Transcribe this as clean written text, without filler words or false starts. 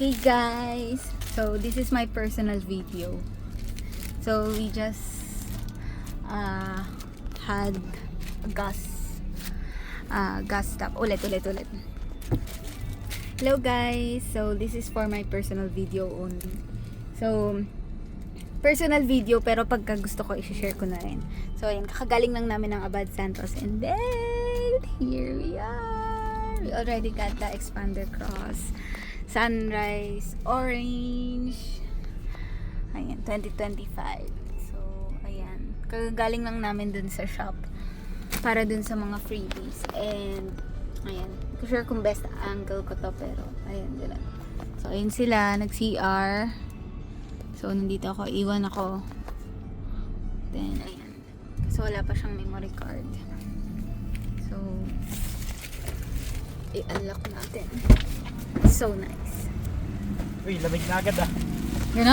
Okay guys, so this is my personal video. So we just had a gas stop. Ulit. Hello guys, so this is for my personal video only. So personal video pero pagka gusto ko i-share ko na rin. So ayan, kakagaling lang namin ng Abad Santos and then here we are. We already got the expander cross. Sunrise orange. Ayan, 2025. So ayan, kagagaling lang namin dun sa shop para dun sa mga freebies. And ayan, hindi ko sure kung best angle ko to pero ayan sila. So ayun sila, nag-CR. So nandito ako, iwan ako. Then ayan, kasi wala pa siyang memory card. So i-unlock natin. So nice. Uy, lamig na agad ah. Ganon?